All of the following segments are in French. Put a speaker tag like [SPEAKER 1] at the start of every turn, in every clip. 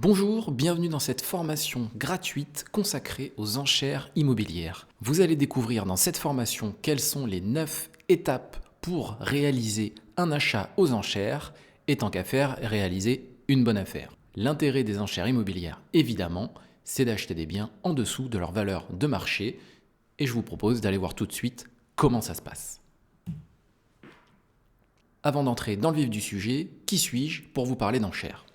[SPEAKER 1] Bonjour, bienvenue dans cette formation gratuite consacrée aux enchères immobilières. Vous allez découvrir dans cette formation quelles sont les 9 étapes pour réaliser un achat aux enchères et tant qu'à faire, réaliser une bonne affaire. L'intérêt des enchères immobilières, évidemment, c'est d'acheter des biens en dessous de leur valeur de marché et je vous propose d'aller voir tout de suite comment ça se passe. Avant d'entrer dans le vif du sujet, qui suis-je pour vous parler d'enchères ?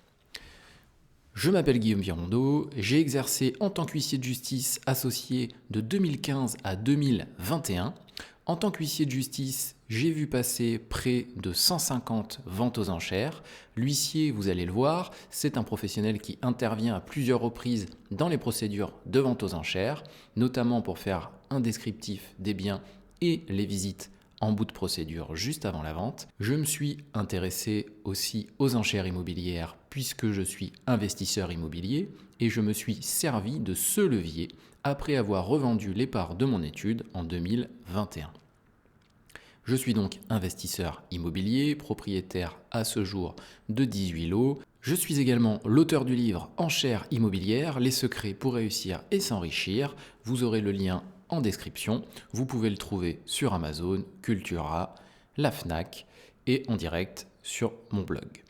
[SPEAKER 1] Je m'appelle Guillaume Virondeau, j'ai exercé en tant qu'huissier de justice associé de 2015 à 2021. En tant qu'huissier de justice, j'ai vu passer près de 150 ventes aux enchères. L'huissier, vous allez le voir, c'est un professionnel qui intervient à plusieurs reprises dans les procédures de vente aux enchères, notamment pour faire un descriptif des biens et les visites en bout de procédure juste avant la vente. Je me suis intéressé aussi aux enchères immobilières puisque je suis investisseur immobilier et je me suis servi de ce levier après avoir revendu les parts de mon étude en 2021. Je suis donc investisseur immobilier, propriétaire à ce jour de 18 lots. Je suis également l'auteur du livre Enchères immobilières, les secrets pour réussir et s'enrichir. Vous aurez le lien en description. Vous pouvez le trouver sur Amazon, Cultura, la Fnac et en direct sur mon blog.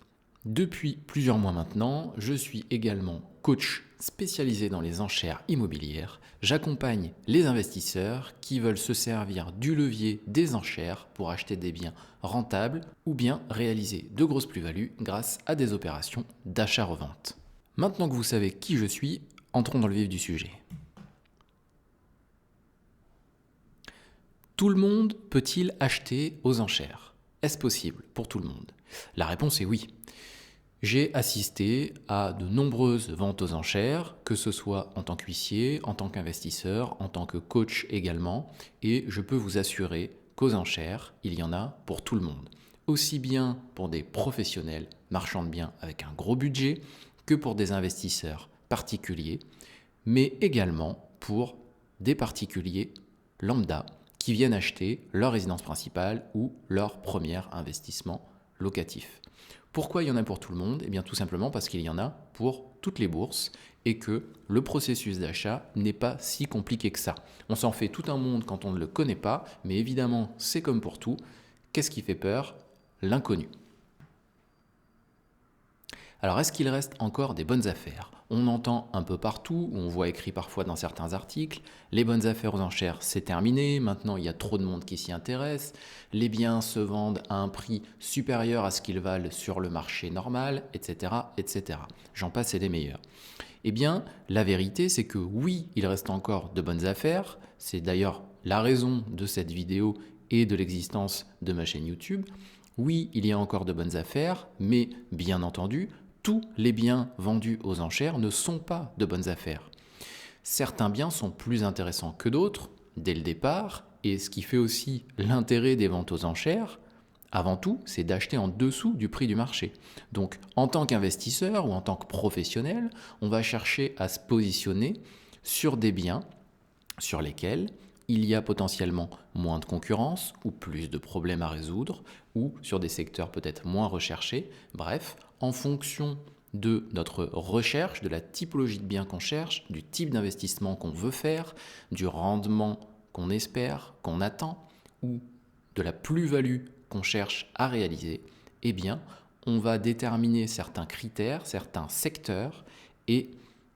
[SPEAKER 1] Depuis plusieurs mois maintenant, je suis également coach spécialisé dans les enchères immobilières. J'accompagne les investisseurs qui veulent se servir du levier des enchères pour acheter des biens rentables ou bien réaliser de grosses plus-values grâce à des opérations d'achat-revente. Maintenant que vous savez qui je suis, entrons dans le vif du sujet. Tout le monde peut-il acheter aux enchères ? Est-ce possible pour tout le monde ? La réponse est oui. J'ai assisté à de nombreuses ventes aux enchères, que ce soit en tant qu'huissier, en tant qu'investisseur, en tant que coach également, et je peux vous assurer qu'aux enchères, il y en a pour tout le monde. Aussi bien pour des professionnels marchands de biens avec un gros budget que pour des investisseurs particuliers, mais également pour des particuliers lambda qui viennent acheter leur résidence principale ou leur premier investissement locatif. Pourquoi il y en a pour tout le monde ? Eh bien tout simplement parce qu'il y en a pour toutes les bourses et que le processus d'achat n'est pas si compliqué que ça. On s'en fait tout un monde quand on ne le connaît pas, mais évidemment c'est comme pour tout. Qu'est-ce qui fait peur ? L'inconnu. Alors est-ce qu'il reste encore des bonnes affaires ? On entend un peu partout, on voit écrit parfois dans certains articles, les bonnes affaires aux enchères c'est terminé, maintenant il y a trop de monde qui s'y intéresse, les biens se vendent à un prix supérieur à ce qu'ils valent sur le marché normal, etc. etc. J'en passe et des meilleurs. Eh bien, la vérité c'est que oui, il reste encore de bonnes affaires, c'est d'ailleurs la raison de cette vidéo et de l'existence de ma chaîne YouTube. Oui, il y a encore de bonnes affaires, mais bien entendu, tous les biens vendus aux enchères ne sont pas de bonnes affaires. Certains biens sont plus intéressants que d'autres dès le départ, et ce qui fait aussi l'intérêt des ventes aux enchères, avant tout, c'est d'acheter en dessous du prix du marché. Donc, en tant qu'investisseur ou en tant que professionnel, on va chercher à se positionner sur des biens sur lesquels il y a potentiellement moins de concurrence ou plus de problèmes à résoudre ou sur des secteurs peut-être moins recherchés. Bref, en fonction de notre recherche, de la typologie de biens qu'on cherche, du type d'investissement qu'on veut faire, du rendement qu'on espère, qu'on attend ou de la plus-value qu'on cherche à réaliser, eh bien, on va déterminer certains critères, certains secteurs et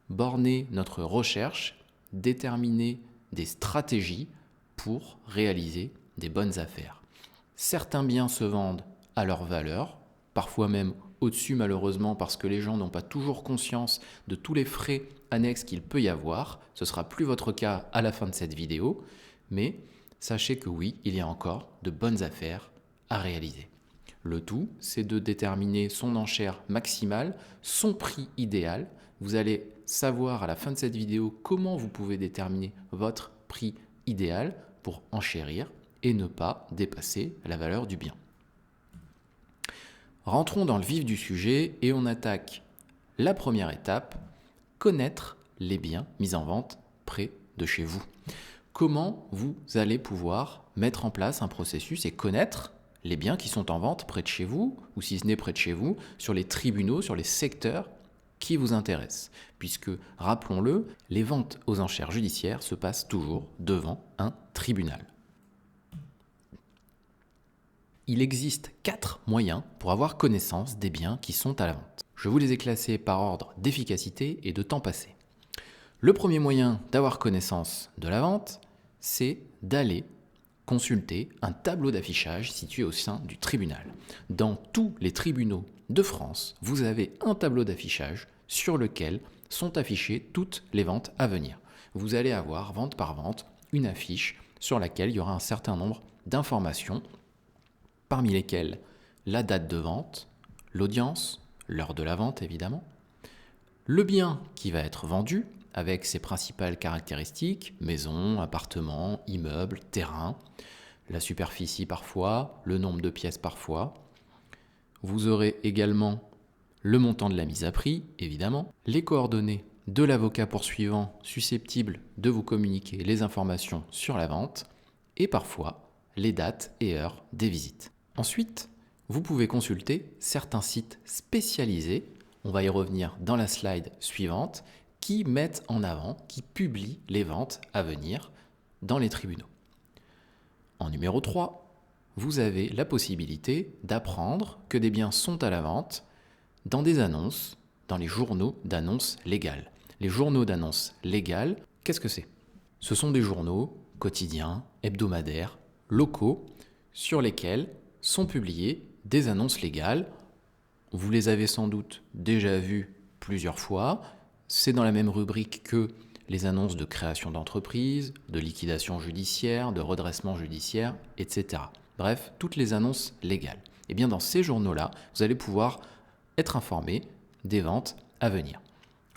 [SPEAKER 1] borner notre recherche, déterminer des stratégies pour réaliser des bonnes affaires. Certains biens se vendent à leur valeur, parfois même au-dessus malheureusement parce que les gens n'ont pas toujours conscience de tous les frais annexes qu'il peut y avoir. Ce ne sera plus votre cas à la fin de cette vidéo, mais sachez que oui, il y a encore de bonnes affaires à réaliser. Le tout, c'est de déterminer son enchère maximale, son prix idéal. Vous allez savoir à la fin de cette vidéo comment vous pouvez déterminer votre prix idéal pour enchérir et ne pas dépasser la valeur du bien. Rentrons dans le vif du sujet et on attaque la première étape, connaître les biens mis en vente près de chez vous. Comment vous allez pouvoir mettre en place un processus et connaître les biens qui sont en vente près de chez vous, ou si ce n'est près de chez vous, sur les tribunaux, sur les secteurs qui vous intéresse, puisque, rappelons-le, les ventes aux enchères judiciaires se passent toujours devant un tribunal. Il existe 4 moyens pour avoir connaissance des biens qui sont à la vente. Je vous les ai classés par ordre d'efficacité et de temps passé. Le premier moyen d'avoir connaissance de la vente, c'est d'aller consulter un tableau d'affichage situé au sein du tribunal. Dans tous les tribunaux de France, vous avez un tableau d'affichage sur lequel sont affichées toutes les ventes à venir. Vous allez avoir, vente par vente, une affiche sur laquelle il y aura un certain nombre d'informations, parmi lesquelles la date de vente, l'audience, l'heure de la vente évidemment, le bien qui va être vendu avec ses principales caractéristiques, maison, appartement, immeuble, terrain, la superficie parfois, le nombre de pièces parfois. Vous aurez également le montant de la mise à prix, évidemment, les coordonnées de l'avocat poursuivant susceptible de vous communiquer les informations sur la vente et parfois les dates et heures des visites. Ensuite, vous pouvez consulter certains sites spécialisés, on va y revenir dans la slide suivante, qui mettent en avant, qui publient les ventes à venir dans les tribunaux. En numéro 3, vous avez la possibilité d'apprendre que des biens sont à la vente dans des annonces, dans les journaux d'annonces légales. Les journaux d'annonces légales, qu'est-ce que c'est ? Ce sont des journaux quotidiens, hebdomadaires, locaux, sur lesquels sont publiées des annonces légales. Vous les avez sans doute déjà vues plusieurs fois. C'est dans la même rubrique que les annonces de création d'entreprise, de liquidation judiciaire, de redressement judiciaire, etc. Bref, toutes les annonces légales. Et bien dans ces journaux-là, vous allez pouvoir être informé des ventes à venir.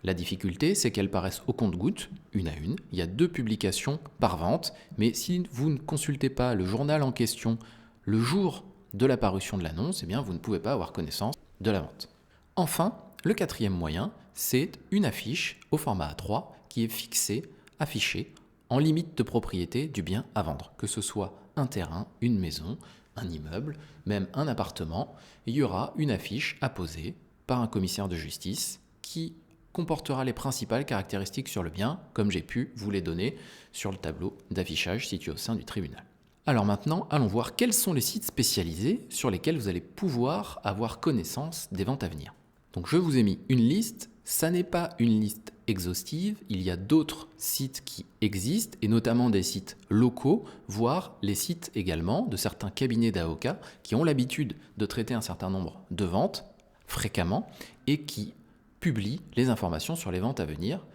[SPEAKER 1] La difficulté, c'est qu'elles paraissent au compte-gouttes, une à une. Il y a 2 publications par vente, mais si vous ne consultez pas le journal en question le jour de la parution de l'annonce, eh bien vous ne pouvez pas avoir connaissance de la vente. Enfin, le 4e moyen, c'est une affiche au format A3 qui est affichée en limite de propriété du bien à vendre, que ce soit un terrain, une maison, un immeuble, même un appartement. Il y aura une affiche apposée par un commissaire de justice qui comportera les principales caractéristiques sur le bien, comme j'ai pu vous les donner sur le tableau d'affichage situé au sein du tribunal. Alors maintenant, allons voir quels sont les sites spécialisés sur lesquels vous allez pouvoir avoir connaissance des ventes à venir. Donc je vous ai mis une liste, ça n'est pas une liste exhaustive, il y a d'autres sites qui existent, et notamment des sites locaux, voire les sites également de certains cabinets d'avocats qui ont l'habitude de traiter un certain nombre de ventes fréquemment et qui publient les informations sur les ventes à venir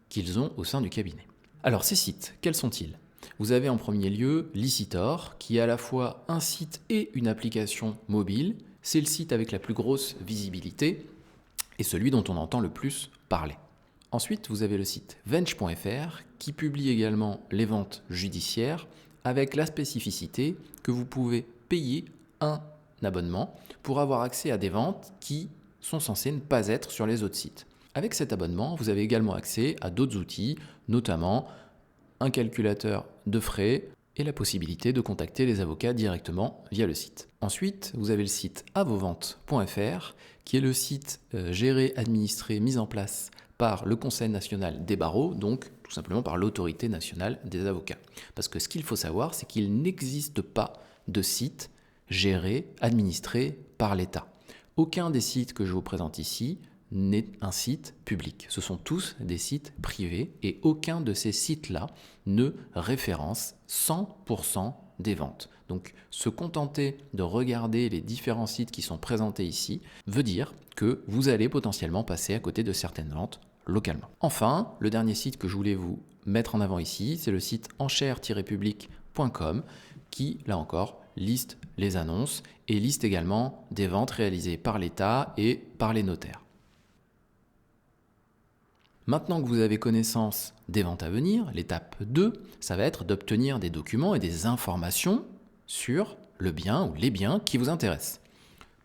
[SPEAKER 1] qu'ils ont au sein du cabinet. Alors ces sites, quels sont-ils ? Vous avez en premier lieu Licitor, qui est à la fois un site et une application mobile. C'est le site avec la plus grosse visibilité et celui dont on entend le plus parler. Ensuite, vous avez le site Vench.fr, qui publie également les ventes judiciaires, avec la spécificité que vous pouvez payer un abonnement pour avoir accès à des ventes qui sont censées ne pas être sur les autres sites. Avec cet abonnement, vous avez également accès à d'autres outils, notamment un calculateur de frais et la possibilité de contacter les avocats directement via le site. Ensuite, vous avez le site avosventes.fr qui est le site géré, administré, mis en place par le Conseil national des barreaux, donc tout simplement par l'autorité nationale des avocats. Parce que ce qu'il faut savoir, c'est qu'il n'existe pas de site géré, administré par l'État. Aucun des sites que je vous présente ici n'est un site public. Ce sont tous des sites privés et aucun de ces sites-là ne référence 100% des ventes. Donc se contenter de regarder les différents sites qui sont présentés ici veut dire que vous allez potentiellement passer à côté de certaines ventes localement. Enfin, le dernier site que je voulais vous mettre en avant ici, c'est le site enchères-public.com qui, là encore, liste les annonces et liste également des ventes réalisées par l'État et par les notaires. Maintenant que vous avez connaissance des ventes à venir, l'étape 2, ça va être d'obtenir des documents et des informations sur le bien ou les biens qui vous intéressent.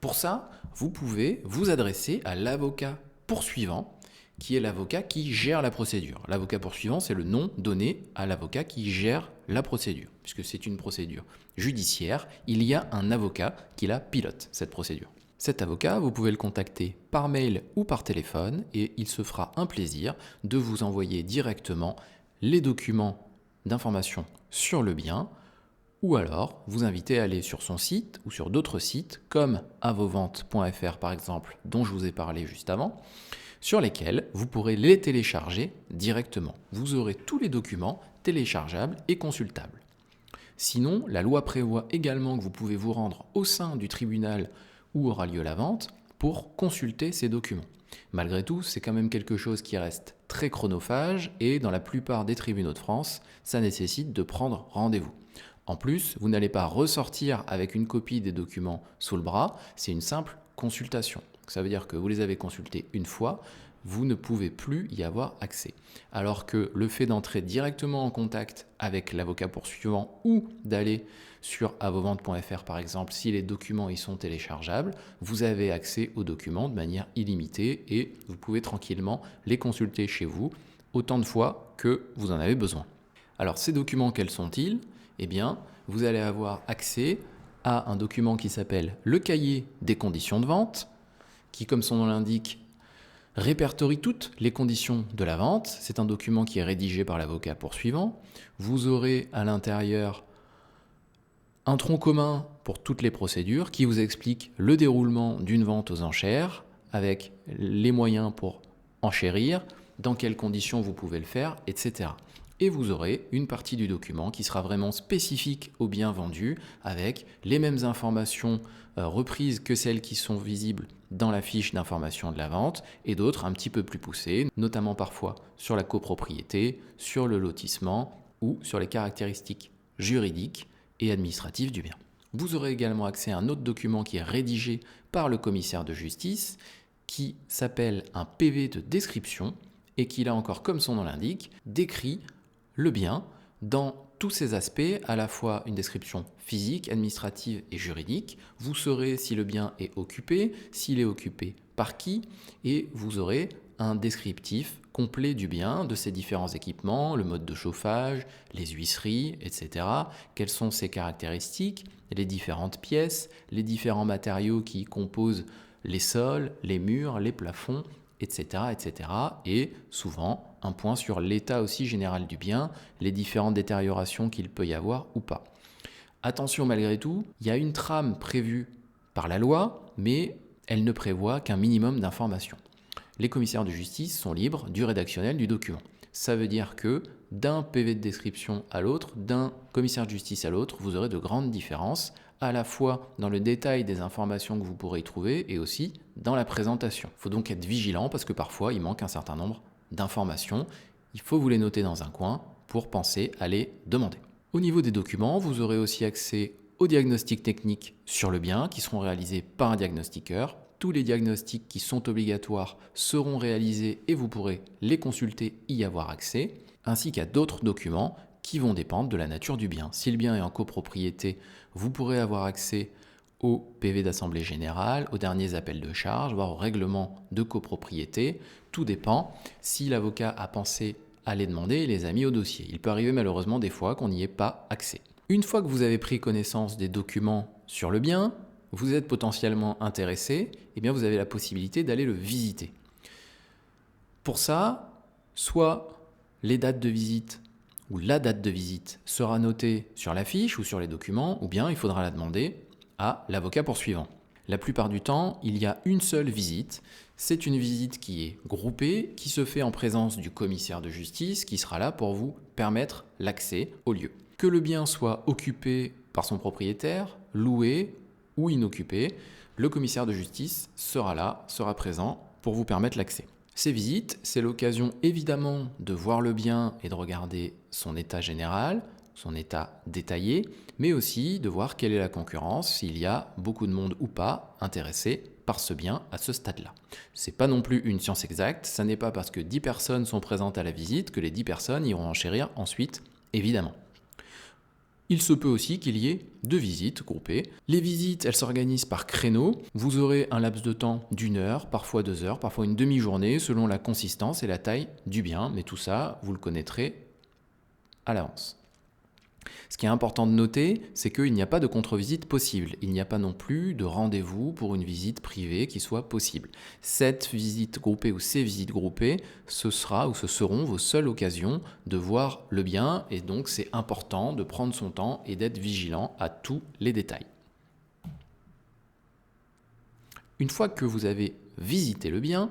[SPEAKER 1] Pour ça, vous pouvez vous adresser à l'avocat poursuivant, qui est l'avocat qui gère la procédure. L'avocat poursuivant, c'est le nom donné à l'avocat qui gère la procédure. Puisque c'est une procédure judiciaire, il y a un avocat qui la pilote, cette procédure. Cet avocat, vous pouvez le contacter par mail ou par téléphone et il se fera un plaisir de vous envoyer directement les documents d'information sur le bien ou alors vous inviter à aller sur son site ou sur d'autres sites comme avoventes.fr par exemple, dont je vous ai parlé juste avant, sur lesquels vous pourrez les télécharger directement. Vous aurez tous les documents téléchargeables et consultables. Sinon, la loi prévoit également que vous pouvez vous rendre au sein du tribunal où aura lieu la vente pour consulter ces documents. Malgré tout, c'est quand même quelque chose qui reste très chronophage et dans la plupart des tribunaux de France, ça nécessite de prendre rendez-vous. En plus, vous n'allez pas ressortir avec une copie des documents sous le bras, c'est une simple consultation. Ça veut dire que vous les avez consultés une fois, vous ne pouvez plus y avoir accès. Alors que le fait d'entrer directement en contact avec l'avocat poursuivant ou d'aller sur avoventes.fr par exemple, si les documents y sont téléchargeables, vous avez accès aux documents de manière illimitée et vous pouvez tranquillement les consulter chez vous autant de fois que vous en avez besoin. Alors ces documents, quels sont-ils ? Eh bien, vous allez avoir accès à un document qui s'appelle le cahier des conditions de vente, qui, comme son nom l'indique, répertorie toutes les conditions de la vente. C'est un document qui est rédigé par l'avocat poursuivant. Vous aurez à l'intérieur un tronc commun pour toutes les procédures qui vous explique le déroulement d'une vente aux enchères avec les moyens pour enchérir, dans quelles conditions vous pouvez le faire, etc. Et vous aurez une partie du document qui sera vraiment spécifique au bien vendu avec les mêmes informations reprises que celles qui sont visibles dans la fiche d'information de la vente et d'autres un petit peu plus poussées, notamment parfois sur la copropriété, sur le lotissement ou sur les caractéristiques juridiques et administratives du bien. Vous aurez également accès à un autre document qui est rédigé par le commissaire de justice qui s'appelle un PV de description et qui, là encore, comme son nom l'indique, décrit le bien dans tous ses aspects, à la fois une description physique, administrative et juridique. Vous saurez si le bien est occupé, s'il est occupé par qui, et vous aurez un descriptif complet du bien, de ses différents équipements, le mode de chauffage, les huisseries, etc. Quelles sont ses caractéristiques, les différentes pièces, les différents matériaux qui composent les sols, les murs, les plafonds, etc., etc. Et souvent, un point sur l'état aussi général du bien, les différentes détériorations qu'il peut y avoir ou pas. Attention malgré tout, il y a une trame prévue par la loi, mais elle ne prévoit qu'un minimum d'informations. Les commissaires de justice sont libres du rédactionnel du document. Ça veut dire que d'un PV de description à l'autre, d'un commissaire de justice à l'autre, vous aurez de grandes différences, à la fois dans le détail des informations que vous pourrez y trouver et aussi dans la présentation. Il faut donc être vigilant parce que parfois il manque un certain nombre d'informations. Il faut vous les noter dans un coin pour penser à les demander. Au niveau des documents, vous aurez aussi accès aux diagnostics techniques sur le bien qui seront réalisés par un diagnostiqueur. Tous les diagnostics qui sont obligatoires seront réalisés et vous pourrez les consulter, y avoir accès, ainsi qu'à d'autres documents qui vont dépendre de la nature du bien. Si le bien est en copropriété, vous pourrez avoir accès au PV d'assemblée générale, aux derniers appels de charges, voire au règlement de copropriété. Tout dépend. Si l'avocat a pensé à les demander, il les a mis au dossier. Il peut arriver malheureusement des fois qu'on n'y ait pas accès. Une fois que vous avez pris connaissance des documents sur le bien, vous êtes potentiellement intéressé, eh bien vous avez la possibilité d'aller le visiter. Pour ça, soit les dates de visite ou la date de visite sera notée sur la fiche ou sur les documents, ou bien il faudra la demander à l'avocat poursuivant. La plupart du temps, il y a une seule visite. C'est une visite qui est groupée, qui se fait en présence du commissaire de justice, qui sera là pour vous permettre l'accès au lieu. Que le bien soit occupé par son propriétaire, loué ou inoccupé, le commissaire de justice sera là, sera présent pour vous permettre l'accès. Ces visites, c'est l'occasion évidemment de voir le bien et de regarder son état général, son état détaillé, mais aussi de voir quelle est la concurrence, s'il y a beaucoup de monde ou pas intéressé par ce bien à ce stade-là. C'est pas non plus une science exacte, ça n'est pas parce que 10 personnes sont présentes à la visite que les 10 personnes iront enchérir ensuite, évidemment. Il se peut aussi qu'il y ait 2 visites groupées. Les visites, elles s'organisent par créneau. Vous aurez un laps de temps d'1 heure, parfois 2 heures, parfois une demi-journée, selon la consistance et la taille du bien. Mais tout ça, vous le connaîtrez à l'avance. Ce qui est important de noter, c'est qu'il n'y a pas de contre-visite possible. Il n'y a pas non plus de rendez-vous pour une visite privée qui soit possible. Cette visite groupée ou ces visites groupées, ce seront vos seules occasions de voir le bien, et donc c'est important de prendre son temps et d'être vigilant à tous les détails. Une fois que vous avez visité le bien,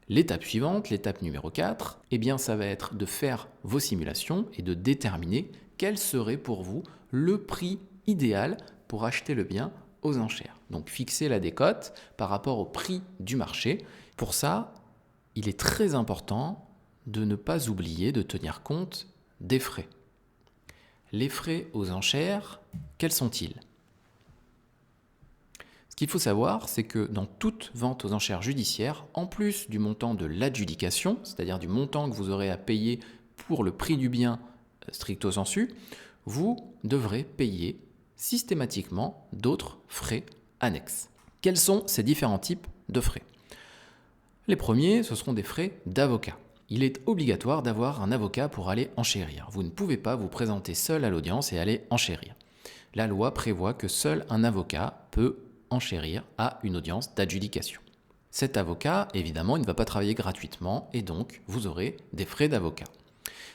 [SPEAKER 1] l'étape suivante, l'étape numéro 4, eh bien ça va être de faire vos simulations et de déterminer quel serait pour vous le prix idéal pour acheter le bien aux enchères. Donc fixer la décote par rapport au prix du marché. Pour ça, il est très important de ne pas oublier de tenir compte des frais. Les frais aux enchères, quels sont-ils ? Ce qu'il faut savoir, c'est que dans toute vente aux enchères judiciaires, en plus du montant de l'adjudication, c'est-à-dire du montant que vous aurez à payer pour le prix du bien stricto sensu, vous devrez payer systématiquement d'autres frais annexes. Quels sont ces différents types de frais ? Les premiers, ce seront des frais d'avocat. Il est obligatoire d'avoir un avocat pour aller enchérir. Vous ne pouvez pas vous présenter seul à l'audience et aller enchérir. La loi prévoit que seul un avocat peut enchérir à une audience d'adjudication. Cet avocat, évidemment, il ne va pas travailler gratuitement et donc vous aurez des frais d'avocat.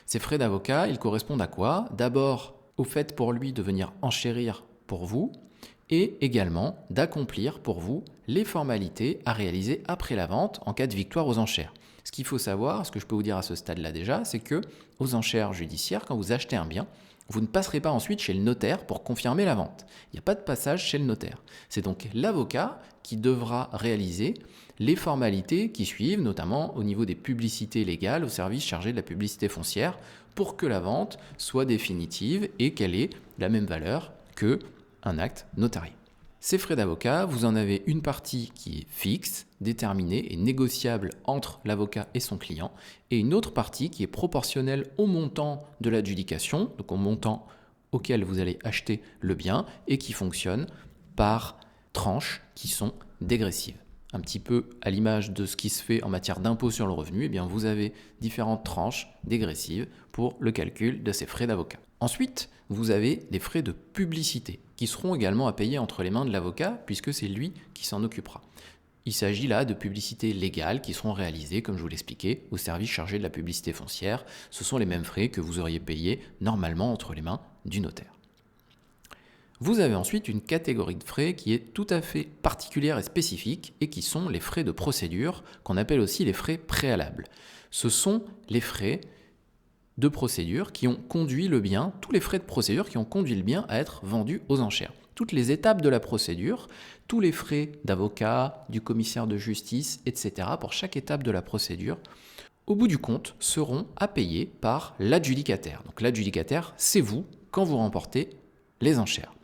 [SPEAKER 1] Ces frais d'avocat, ils correspondent à quoi ? D'abord au fait pour lui de venir enchérir pour vous et également d'accomplir pour vous les formalités à réaliser après la vente en cas de victoire aux enchères. Ce qu'il faut savoir, ce que je peux vous dire à ce stade-là déjà, c'est que aux enchères judiciaires, quand vous achetez un bien, vous ne passerez pas ensuite chez le notaire pour confirmer la vente. Il n'y a pas de passage chez le notaire. C'est donc l'avocat qui devra réaliser les formalités qui suivent, notamment au niveau des publicités légales au service chargé de la publicité foncière, pour que la vente soit définitive et qu'elle ait la même valeur qu'un acte notarié. Ces frais d'avocat, vous en avez une partie qui est fixe, déterminée et négociable entre l'avocat et son client, et une autre partie qui est proportionnelle au montant de l'adjudication, donc au montant auquel vous allez acheter le bien, et qui fonctionne par tranches qui sont dégressives. Un petit peu à l'image de ce qui se fait en matière d'impôt sur le revenu, eh bien vous avez différentes tranches dégressives pour le calcul de ces frais d'avocat. Ensuite, vous avez des frais de publicité qui seront également à payer entre les mains de l'avocat puisque c'est lui qui s'en occupera. Il s'agit là de publicités légales qui seront réalisées, comme je vous l'expliquais, au service chargé de la publicité foncière. Ce sont les mêmes frais que vous auriez payés normalement entre les mains du notaire. Vous avez ensuite une catégorie de frais qui est tout à fait particulière et spécifique et qui sont les frais de procédure, qu'on appelle aussi les frais préalables. Ce sont les frais de procédure qui ont conduit le bien, tous les frais de procédure qui ont conduit le bien à être vendu aux enchères. Toutes les étapes de la procédure, tous les frais d'avocat, du commissaire de justice, etc. pour chaque étape de la procédure, au bout du compte, seront à payer par l'adjudicataire. Donc l'adjudicataire, c'est vous quand vous remportez les enchères.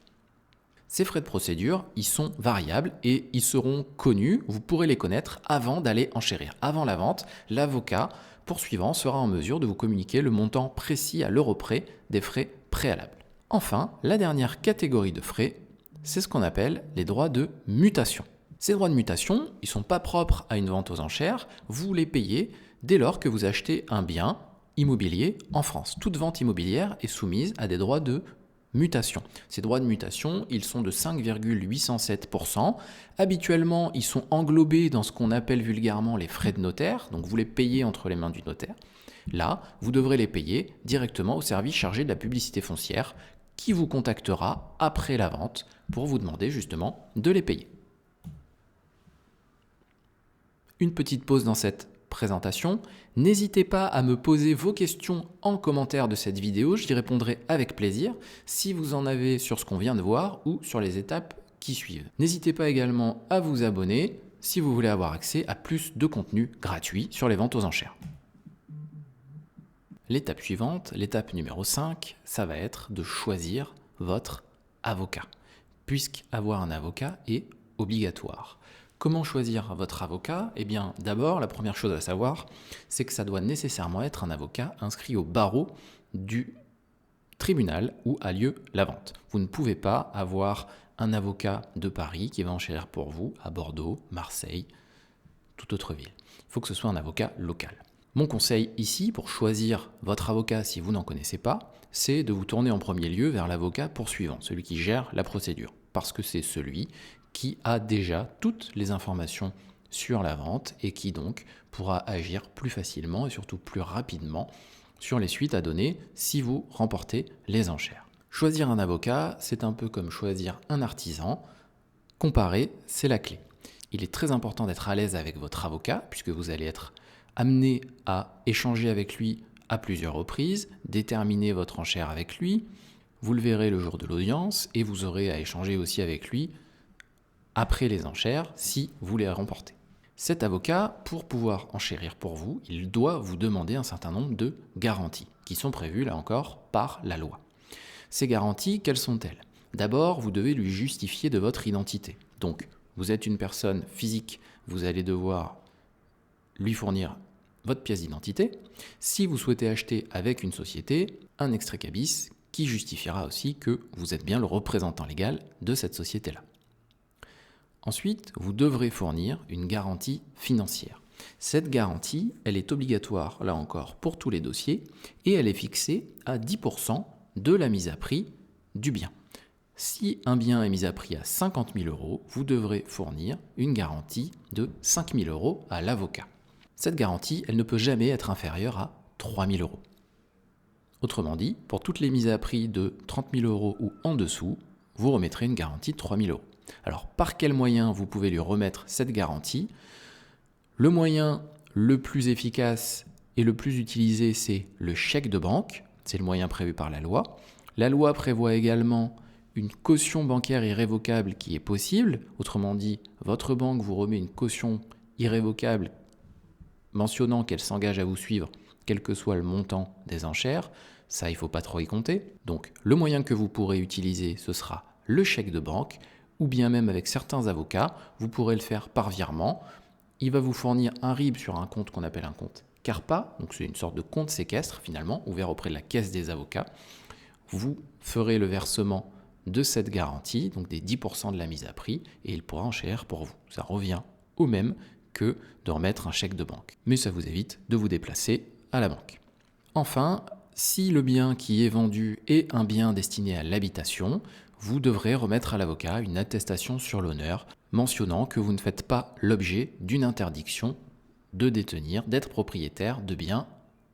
[SPEAKER 1] Ces frais de procédure, ils sont variables et ils seront connus, vous pourrez les connaître avant d'aller enchérir. Avant la vente, l'avocat poursuivant sera en mesure de vous communiquer le montant précis à l'euro près des frais préalables. Enfin, la dernière catégorie de frais, c'est ce qu'on appelle les droits de mutation. Ces droits de mutation, ils ne sont pas propres à une vente aux enchères, vous les payez dès lors que vous achetez un bien immobilier en France. Toute vente immobilière est soumise à des droits de mutation. Ces droits de mutation, ils sont de 5,807%. Habituellement, ils sont englobés dans ce qu'on appelle vulgairement les frais de notaire, donc vous les payez entre les mains du notaire. Là, vous devrez les payer directement au service chargé de la publicité foncière qui vous contactera après la vente pour vous demander justement de les payer. Une petite pause dans cette présentation. N'hésitez pas à me poser vos questions en commentaire de cette vidéo, j'y répondrai avec plaisir si vous en avez sur ce qu'on vient de voir ou sur les étapes qui suivent. N'hésitez pas également à vous abonner si vous voulez avoir accès à plus de contenu gratuit sur les ventes aux enchères. L'étape suivante, l'étape numéro 5, ça va être de choisir votre avocat, puisqu'avoir un avocat est obligatoire. Comment choisir votre avocat ? Eh bien, d'abord, la première chose à savoir, c'est que ça doit nécessairement être un avocat inscrit au barreau du tribunal où a lieu la vente. Vous ne pouvez pas avoir un avocat de Paris qui va enchérir pour vous à Bordeaux, Marseille, toute autre ville. Il faut que ce soit un avocat local. Mon conseil ici, pour choisir votre avocat si vous n'en connaissez pas, c'est de vous tourner en premier lieu vers l'avocat poursuivant, celui qui gère la procédure, parce que c'est celui qui a déjà toutes les informations sur la vente et qui donc pourra agir plus facilement et surtout plus rapidement sur les suites à donner si vous remportez les enchères. Choisir un avocat, c'est un peu comme choisir un artisan. Comparer, c'est la clé. Il est très important d'être à l'aise avec votre avocat, puisque vous allez être amené à échanger avec lui à plusieurs reprises, déterminer votre enchère avec lui. Vous le verrez le jour de l'audience et vous aurez à échanger aussi avec lui après les enchères si vous les remportez. Cet avocat, pour pouvoir enchérir pour vous, il doit vous demander un certain nombre de garanties qui sont prévues, là encore, par la loi. Ces garanties, quelles sont-elles ? D'abord, vous devez lui justifier de votre identité. Donc, vous êtes une personne physique, vous allez devoir lui fournir votre pièce d'identité. Si vous souhaitez acheter avec une société, un extrait cabis qui justifiera aussi que vous êtes bien le représentant légal de cette société-là. Ensuite, vous devrez fournir une garantie financière. Cette garantie, elle est obligatoire, là encore, pour tous les dossiers et elle est fixée à 10% de la mise à prix du bien. Si un bien est mis à prix à 50 000 €, vous devrez fournir une garantie de 5 000 € à l'avocat. Cette garantie, elle ne peut jamais être inférieure à 3 000 €. Autrement dit, pour toutes les mises à prix de 30 000 € ou en dessous, vous remettrez une garantie de 3 000 €. Alors, par quel moyen vous pouvez lui remettre cette garantie ? Le moyen le plus efficace et le plus utilisé, c'est le chèque de banque. C'est le moyen prévu par la loi. La loi prévoit également une caution bancaire irrévocable qui est possible. Autrement dit, votre banque vous remet une caution irrévocable mentionnant qu'elle s'engage à vous suivre, quel que soit le montant des enchères. Ça, il ne faut pas trop y compter. Donc, le moyen que vous pourrez utiliser, ce sera le chèque de banque, ou bien même avec certains avocats, vous pourrez le faire par virement. Il va vous fournir un RIB sur un compte qu'on appelle un compte CARPA, donc c'est une sorte de compte séquestre finalement, ouvert auprès de la caisse des avocats. Vous ferez le versement de cette garantie, donc des 10% de la mise à prix, et il pourra enchérir pour vous. Ça revient au même que de remettre un chèque de banque. Mais ça vous évite de vous déplacer à la banque. Enfin, si le bien qui est vendu est un bien destiné à l'habitation, vous devrez remettre à l'avocat une attestation sur l'honneur mentionnant que vous ne faites pas l'objet d'une interdiction de détenir, d'être propriétaire de biens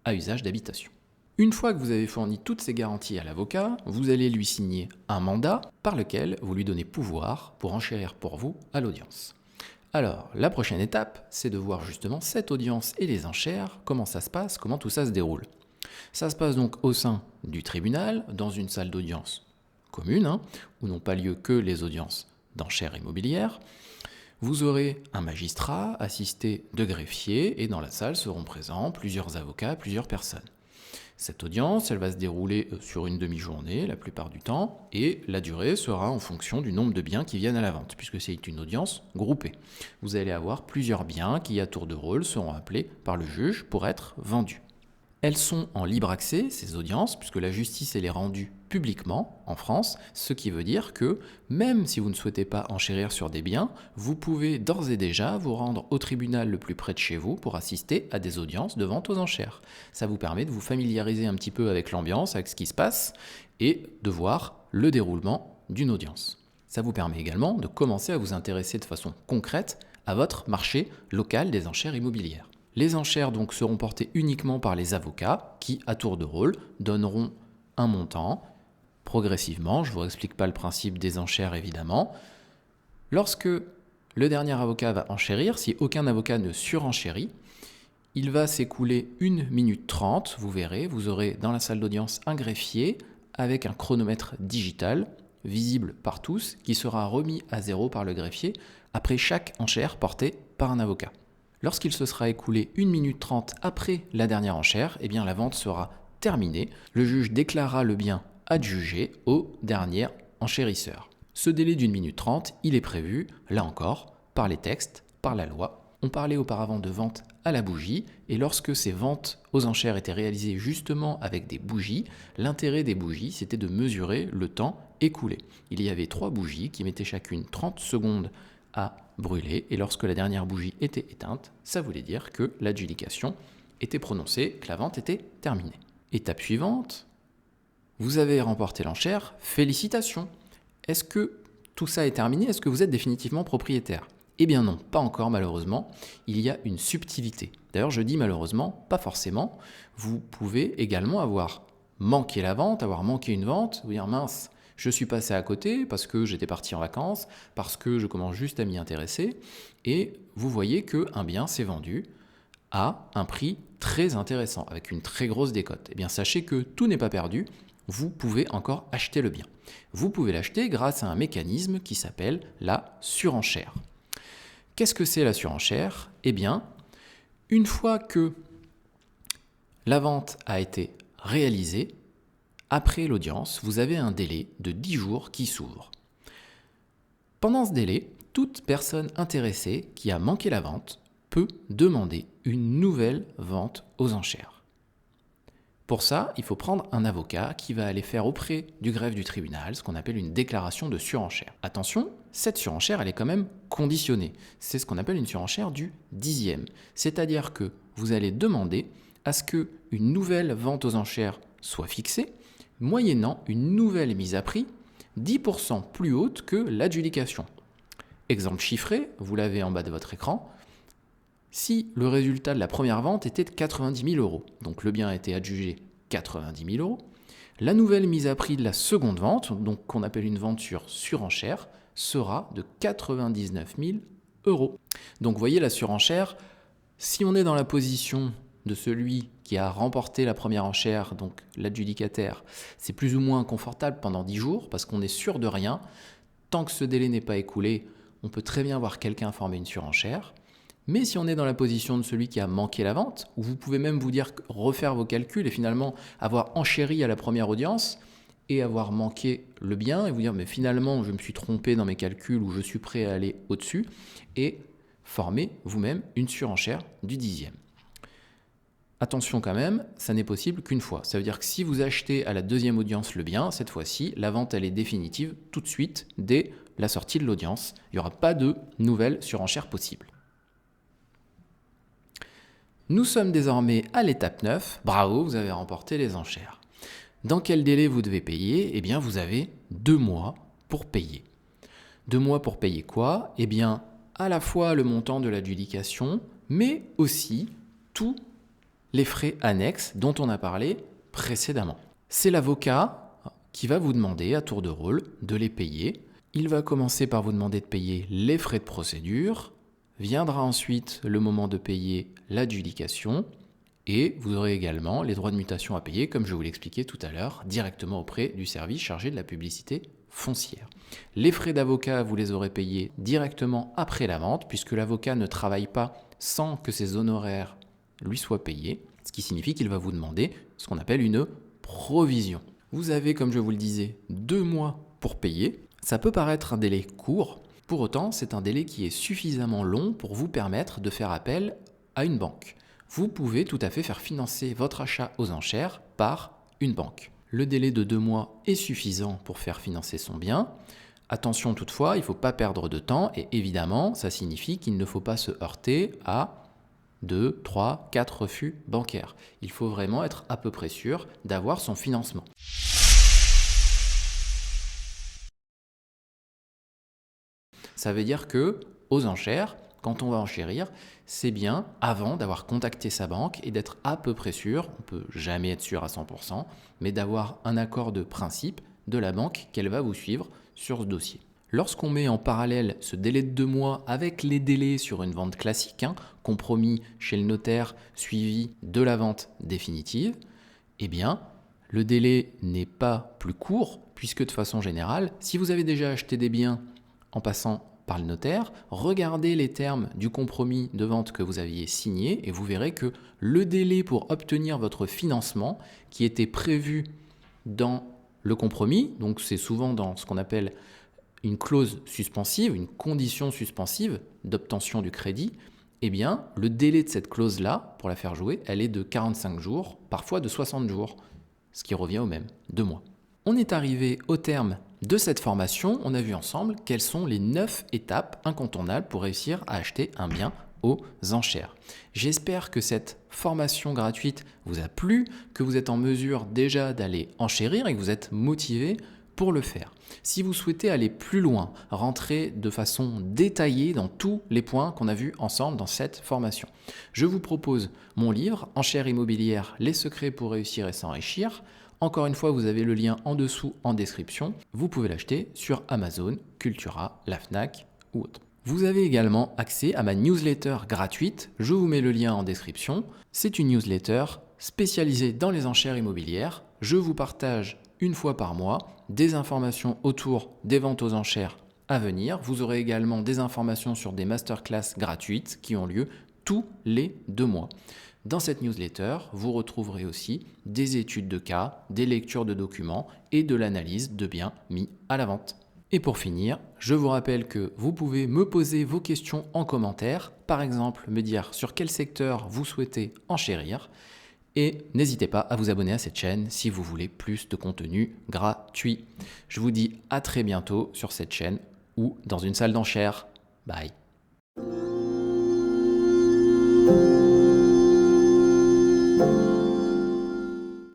[SPEAKER 1] à usage d'habitation. Une fois que vous avez fourni toutes ces garanties à l'avocat, vous allez lui signer un mandat par lequel vous lui donnez pouvoir pour enchérir pour vous à l'audience. Alors, la prochaine étape, c'est de voir justement cette audience et les enchères, comment ça se passe, comment tout ça se déroule. Ça se passe donc au sein du tribunal, dans une salle d'audience commune, où n'ont pas lieu que les audiences d'enchères immobilières. Vous aurez un magistrat assisté de greffiers et dans la salle seront présents plusieurs avocats, plusieurs personnes. Cette audience, elle va se dérouler sur une demi-journée la plupart du temps et la durée sera en fonction du nombre de biens qui viennent à la vente puisque c'est une audience groupée. Vous allez avoir plusieurs biens qui à tour de rôle seront appelés par le juge pour être vendus. Elles sont en libre accès, ces audiences, puisque la justice elle est rendue publiquement en France, ce qui veut dire que même si vous ne souhaitez pas enchérir sur des biens, vous pouvez d'ores et déjà vous rendre au tribunal le plus près de chez vous pour assister à des audiences de vente aux enchères. Ça vous permet de vous familiariser un petit peu avec l'ambiance, avec ce qui se passe, et de voir le déroulement d'une audience. Ça vous permet également de commencer à vous intéresser de façon concrète à votre marché local des enchères immobilières. Les enchères donc seront portées uniquement par les avocats qui, à tour de rôle, donneront un montant progressivement. Je ne vous explique pas le principe des enchères évidemment. Lorsque le dernier avocat va enchérir, si aucun avocat ne surenchérit, il va s'écouler 1 minute 30, vous verrez, vous aurez dans la salle d'audience un greffier avec un chronomètre digital, visible par tous, qui sera remis à zéro par le greffier après chaque enchère portée par un avocat. Lorsqu'il se sera écoulé 1 minute 30 après la dernière enchère, eh bien la vente sera terminée. Le juge déclarera le bien adjugé au dernier enchérisseur. Ce délai d'1 minute 30, il est prévu, là encore, par les textes, par la loi. On parlait auparavant de vente à la bougie, et lorsque ces ventes aux enchères étaient réalisées justement avec des bougies, l'intérêt des bougies, c'était de mesurer le temps écoulé. Il y avait 3 bougies qui mettaient chacune 30 secondes à brûler, et lorsque la dernière bougie était éteinte, ça voulait dire que l'adjudication était prononcé, que la vente était terminée. Étape suivante, vous avez remporté l'enchère, félicitations. Est-ce que tout ça est terminé? Est-ce que vous êtes définitivement propriétaire? Eh bien non, pas encore malheureusement, il y a une subtilité. D'ailleurs je dis malheureusement, pas forcément, vous pouvez également avoir manqué la vente, avoir manqué une vente, vous dire mince, je suis passé à côté parce que j'étais parti en vacances, parce que je commence juste à m'y intéresser, et vous voyez qu'un bien s'est vendu à un prix très intéressant, avec une très grosse décote. Eh bien sachez que tout n'est pas perdu, vous pouvez encore acheter le bien. Vous pouvez l'acheter grâce à un mécanisme qui s'appelle la surenchère. Qu'est-ce que c'est la surenchère? Eh bien, une fois que la vente a été réalisée, après l'audience, vous avez un délai de 10 jours qui s'ouvre. Pendant ce délai, toute personne intéressée qui a manqué la vente peut demander une nouvelle vente aux enchères. Pour ça, il faut prendre un avocat qui va aller faire auprès du greffe du tribunal ce qu'on appelle une déclaration de surenchère. Attention, cette surenchère, elle est quand même conditionnée. C'est ce qu'on appelle une surenchère du 10e. C'est-à-dire que vous allez demander à ce qu'une nouvelle vente aux enchères soit fixée, moyennant une nouvelle mise à prix 10% plus haute que l'adjudication. Exemple chiffré, vous l'avez en bas de votre écran. Si le résultat de la première vente était de 90 000 €, donc le bien a été adjugé 90 000 €, la nouvelle mise à prix de la seconde vente, donc qu'on appelle une vente sur surenchère, sera de 99 000 €. Donc vous voyez la surenchère, si on est dans la position de celui qui a remporté la première enchère, donc l'adjudicataire, c'est plus ou moins confortable pendant 10 jours parce qu'on est sûr de rien. Tant que ce délai n'est pas écoulé, on peut très bien voir quelqu'un former une surenchère. Mais si on est dans la position de celui qui a manqué la vente, où vous pouvez même vous dire refaire vos calculs et finalement avoir enchéri à la première audience et avoir manqué le bien et vous dire mais finalement je me suis trompé dans mes calculs ou je suis prêt à aller au-dessus et former vous-même une surenchère du 10e. Attention quand même, ça n'est possible qu'une fois. Ça veut dire que si vous achetez à la deuxième audience le bien, cette fois-ci, la vente elle est définitive tout de suite dès la sortie de l'audience. Il n'y aura pas de nouvelle surenchère possible. Nous sommes désormais à l'étape 9. Bravo, vous avez remporté les enchères. Dans quel délai vous devez payer? Eh bien, vous avez 2 mois pour payer. 2 mois pour payer quoi? Eh bien, à la fois le montant de l'adjudication, mais aussi tous les frais annexes dont on a parlé précédemment. C'est l'avocat qui va vous demander à tour de rôle de les payer. Il va commencer par vous demander de payer les frais de procédure. Viendra ensuite le moment de payer l'adjudication et vous aurez également les droits de mutation à payer, comme je vous l'expliquais tout à l'heure, directement auprès du service chargé de la publicité foncière. Les frais d'avocat, vous les aurez payés directement après la vente, puisque l'avocat ne travaille pas sans que ses honoraires lui soient payés, ce qui signifie qu'il va vous demander ce qu'on appelle une provision. Vous avez, comme je vous le disais, 2 mois pour payer. Ça peut paraître un délai court. Pour autant, c'est un délai qui est suffisamment long pour vous permettre de faire appel à une banque. Vous pouvez tout à fait faire financer votre achat aux enchères par une banque. Le délai de 2 mois est suffisant pour faire financer son bien. Attention toutefois, il ne faut pas perdre de temps et évidemment, ça signifie qu'il ne faut pas se heurter à 2, 3, 4 refus bancaires. Il faut vraiment être à peu près sûr d'avoir son financement. Ça veut dire que aux enchères, quand on va enchérir, c'est bien avant d'avoir contacté sa banque et d'être à peu près sûr, on ne peut jamais être sûr à 100%, mais d'avoir un accord de principe de la banque qu'elle va vous suivre sur ce dossier. Lorsqu'on met en parallèle ce délai de 2 mois avec les délais sur une vente classique, compromis chez le notaire suivi de la vente définitive, eh bien, le délai n'est pas plus court puisque de façon générale, si vous avez déjà acheté des biens en passant par le notaire, regardez les termes du compromis de vente que vous aviez signé et vous verrez que le délai pour obtenir votre financement qui était prévu dans le compromis, donc c'est souvent dans ce qu'on appelle une clause suspensive, une condition suspensive d'obtention du crédit, eh bien le délai de cette clause-là, pour la faire jouer, elle est de 45 jours, parfois de 60 jours, ce qui revient au même, 2 mois. On est arrivé au terme de cette formation, on a vu ensemble quelles sont les 9 étapes incontournables pour réussir à acheter un bien aux enchères. J'espère que cette formation gratuite vous a plu, que vous êtes en mesure déjà d'aller enchérir et que vous êtes motivé pour le faire. Si vous souhaitez aller plus loin, rentrer de façon détaillée dans tous les points qu'on a vus ensemble dans cette formation, je vous propose mon livre « Enchères immobilières, les secrets pour réussir et s'enrichir ». Encore une fois, vous avez le lien en dessous en description. Vous pouvez l'acheter sur Amazon, Cultura, la Fnac ou autre. Vous avez également accès à ma newsletter gratuite. Je vous mets le lien en description. C'est une newsletter spécialisée dans les enchères immobilières. Je vous partage une fois par mois des informations autour des ventes aux enchères à venir. Vous aurez également des informations sur des masterclass gratuites qui ont lieu tous les 2 mois. Dans cette newsletter, vous retrouverez aussi des études de cas, des lectures de documents et de l'analyse de biens mis à la vente. Et pour finir, je vous rappelle que vous pouvez me poser vos questions en commentaire, par exemple me dire sur quel secteur vous souhaitez enchérir. Et n'hésitez pas à vous abonner à cette chaîne si vous voulez plus de contenu gratuit. Je vous dis à très bientôt sur cette chaîne ou dans une salle d'enchères. Bye.